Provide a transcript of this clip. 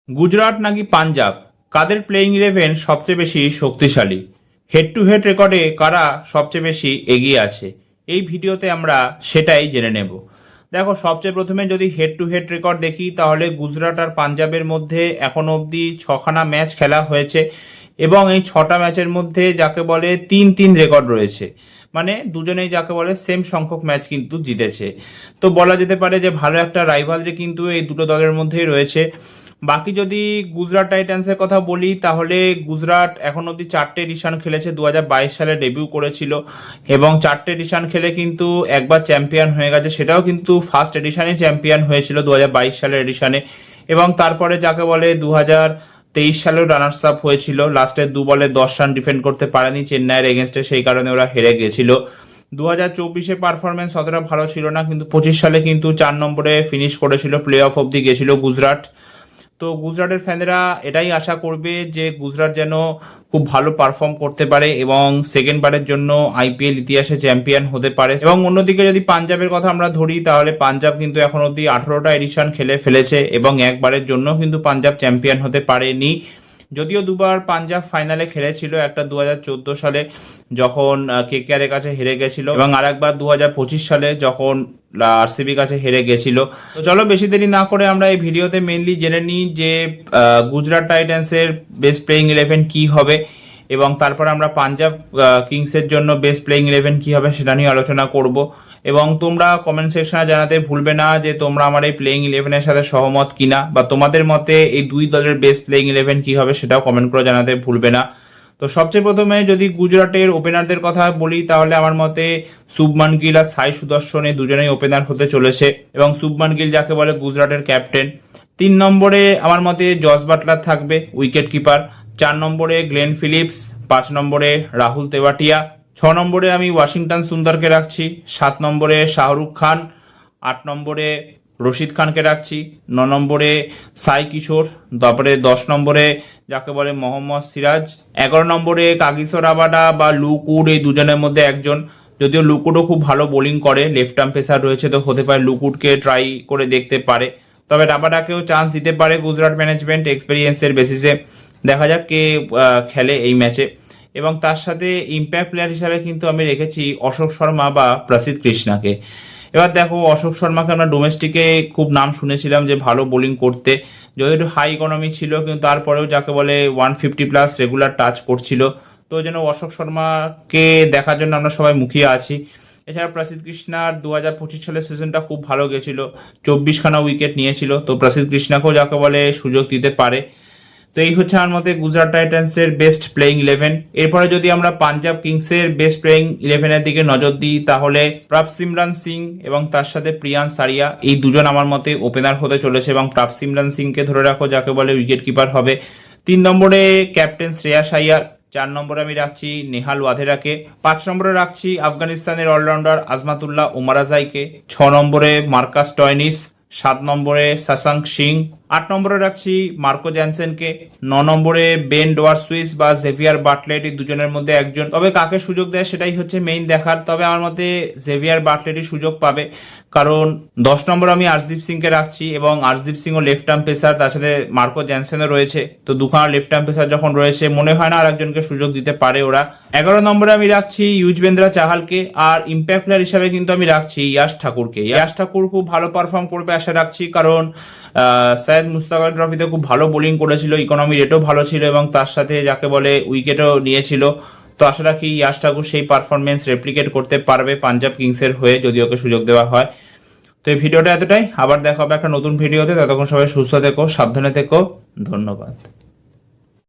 গুজরাট নাকি পাঞ্জাব, কাদের playing eleven সবচেয়ে বেশি শক্তিশালী? হেড টু হেড রেকর্ডে কারা সবচেয়ে বেশি এগিয়ে আছে? এই ভিডিওতে আমরা সেটাই জেনে নেব। দেখো, সবচেয়ে প্রথমে যদি হেড টু হেড রেকর্ড দেখি তাহলে গুজরাট আর পাঞ্জাবের মধ্যে এখনো অবধি 6খানা ম্যাচ খেলা হয়েছে এবং এই 6টা ম্যাচের মধ্যে যাকে বলে 3-3 রেকর্ড রয়েছে। মানে দুজনেই যাকে বলে সেম সংখ্যক ম্যাচ কিন্তু জিতেছে। তো বলা যেতে পারে যে ভালো একটা রাইভালরি কিন্তু এই দুটো দলের মধ্যেই রয়েছে। বাকি যদি গুজরাট টাইটান্সের কথা বলি তাহলে গুজরাট এখন অবধি 4টে এডিশন খেলেছে, 2022 সালে ডেবিউ করেছিল এবং 4টে এডিশন খেলে কিন্তু একবার চ্যাম্পিয়ন হয়ে গেছে, সেটাও কিন্তু ফার্স্ট এডিশনে চ্যাম্পিয়ন হয়েছিল 2022 সালের এডিশনে। এবং তারপরে যাকে বলে 2023 সালেও রানার্স আপ হয়েছিল, লাস্টের 2 বলে 10 রান ডিফেন্ড করতে পারেনি চেন্নাইয়ের এগেনস্টে, সেই কারণে ওরা হেরে গেছিল। 2024-এ পারফরমেন্স অতটা ভালো ছিল না, কিন্তু 25 সালে কিন্তু 4 নম্বরে ফিনিশ করেছিল, প্লে অফ অবধি গেছিল গুজরাট। তো গুজরাটের ফ্যানেরা এটাই আশা করবে যে গুজরাট যেন খুব ভালো পারফর্ম করতে পারে এবং সেকেন্ড বারের জন্য আইপিএল ইতিহাসে চ্যাম্পিয়ন হতে পারে। এবং অন্যদিকে যদি পাঞ্জাবের কথা আমরা ধরি তাহলে পাঞ্জাব কিন্তু এখন অবধি 18টা এডিশন খেলে ফেলেছে এবং একবারের জন্য কিন্তু পাঞ্জাব চ্যাম্পিয়ন হতে পারেনি। যদিও দুবার পাঞ্জাব ফাইনালে খেলেছিল, একটা 2014 সালে যখন কেকেআর এর কাছে হেরে গেছিল এবং আরেকবার 2025 সালে যখন আরসিবি কাছে হেরে গেছিল। তো চলো বেশি দেরি না করে আমরা এই ভিডিওতে মেইনলি জেনে নিই যে গুজরাট টাইটান্সের বেস্ট প্লেইং ইলেভেন কি হবে এবং তারপর আমরা পাঞ্জাব কিংসের জন্য বেস্ট প্লেইং ইলেভেন কি হবে সেটা নিয়ে আলোচনা করব। এবং তোমরা কমেন্ট সেকশনে জানাতে ভুলবে না যে তোমরা আমার এই প্লেইং ইলেভেনের সাথে সহমত কিনা, বা তোমাদের মতে এই দুই দলের বেস্ট প্লেইং ইলেভেন কি হবে সেটাও কমেন্ট করে জানাতে ভুলবে না। তো সবচেয়ে প্রথমে যদি গুজরাটের ওপেনারদের কথা বলি তাহলে আমার মতে শুভমান গিল আর সাই সুদর্শন এই দুজনেই ওপেনার হতে চলেছে এবং শুভমান গিল যাকে বলে গুজরাটের ক্যাপ্টেন। 3 নম্বরে আমার মতে জস বাটলার থাকবে উইকেট কিপার, 4 নম্বরে গ্লেন ফিলিপস, 5 নম্বরে রাহুল তেওয়াটিয়া, 6 নম্বরে আমি ওয়াশিংটন সুন্দরকে রাখছি, 7 নম্বরে শাহরুখ খান, 8 নম্বরে রশিদ খানকে রাখছি, 9 নম্বরে সাই কিশোর, তারপরে 10 নম্বরে যাকে বলে মোহাম্মদ সিরাজ, 11 নম্বরে কাগিসো রাবাডা বা লুক উড, এই দুজনের মধ্যে একজন। যদিও লুক উডও খুব ভালো বোলিং করে, লেফট আর্ম পেসার রয়েছে, তো হতে পারে লুক উডকে ট্রাই করে দেখতে পারে, তবে রাবাডাকেও চান্স দিতে পারে গুজরাট ম্যানেজমেন্ট এক্সপেরিয়েন্সের বেসিসে। দেখা যাক কে খেলে এই ম্যাচে। এবং তার সাথে ইম্প্যাক্ট প্লেয়ার হিসাবে কিন্তু আমি রেখেছি অশোক শর্মা বা প্রসিদ্ধ কৃষ্ণাকে। এবার দেখো, অশোক শর্মাকে আমরা ডোমেস্টিকে খুব নাম শুনেছিলাম যে ভালো বোলিং করতে, যদিও একটু হাই ইকোনমি ছিল কিন্তু তারপরেও যাকে বলে 150+ রেগুলার টাচ করছিল, তো ওই জন্য অশোক শর্মাকে দেখার জন্য আমরা সবাই মুখিয়ে আছি। এছাড়া প্রসিদ্ধ কৃষ্ণার 2025 সালের সিজনটা খুব ভালো গেছিল, 24খানা উইকেট নিয়েছিল, তো প্রসিদ্ধ কৃষ্ণাকেও যাকে বলে সুযোগ দিতে পারে। তো এই হচ্ছে আমার মতে গুজরাট টাইটান্সের বেস্ট প্লেইং ইলেভেন। এরপরে যদি আমরা পাঞ্জাব কিংসের বেস্ট প্লেইং ইলেভেনের দিকে নজর দিই তাহলে প্রাভসিমরান সিং এবং তার সাথে প্রিয়ান সারিয়া, এই দুজন আমার মতে ওপেনার হতে চলেছে এবং প্রাভসিমরান সিংকে ধরে রাখো যাকে বলে উইকেট কিপার হবে। 3 নম্বরে ক্যাপ্টেন শ্রেয়াস আইয়ার, 4 নম্বরে আমি রাখছি নেহাল ওয়াধেরাকে, 5 নম্বরে রাখছি আফগানিস্তানের অলরাউন্ডার আজমাতুল্লাহ ওমারাজাইকে, 6 নম্বরে মার্কাস স্টয়নিস, 7 নম্বরে শশাঙ্ক সিং, 8 নম্বরে রাখছি মার্কো জ্যানসেনকে, 9 নম্বরে বেন ডোয়ার সুইস বা জেভিয়ার বাটলেট, এই দুজনের মধ্যে একজন। তবে কাকে সুযোগ দেয় সেটাই হচ্ছে মেইন দেখার, তবে আমার মতে জেভিয়ার বাটলেটই সুযোগ পাবে, কারণ 10 নম্বরে আমি আর্শদীপ সিংকে রাখছি এবং আর্শদীপ সিংও লেফট আর্ম পেসার, তার সাথে মার্কো জ্যানসেনও রয়েছে, তো দুখানা লেফট আর্ম পেসার যখন রয়েছে মনে হয় না আর একজনকে সুযোগ দিতে পারে ওরা। 11 নম্বরে আমি রাখছি ইউজবেন্দ্রা চাহালকে, আর ইম্প্যাক্ট প্লেয়ার হিসাবে কিন্তু আমি রাখছি ইয়াশ ঠাকুরকে। ইয়াশ ঠাকুর খুব ভালো পারফর্ম করবে আশা রাখছি, কারণ সৈয়দ মুশতাক আলী ট্রফিতে খুব ভালো বোলিং করেছিল, ইকোনমি রেটও ভালো ছিল এবং তার সাথে যাকে বলে উইকেটও নিয়েছিল, তো আশা রাখি ইয়াশ ঠাকুর সেই পারফরমেন্স রেপ্লিকেট করতে পারবে পাঞ্জাব কিংসের হয়ে যদি ওকে সুযোগ দেওয়া হয়। তো এই ভিডিওটা এতটাই, আবার দেখা হবে একটা নতুন ভিডিওতে, ততক্ষণ সবাই সুস্থ থেকো, সাবধানে থেকো, ধন্যবাদ।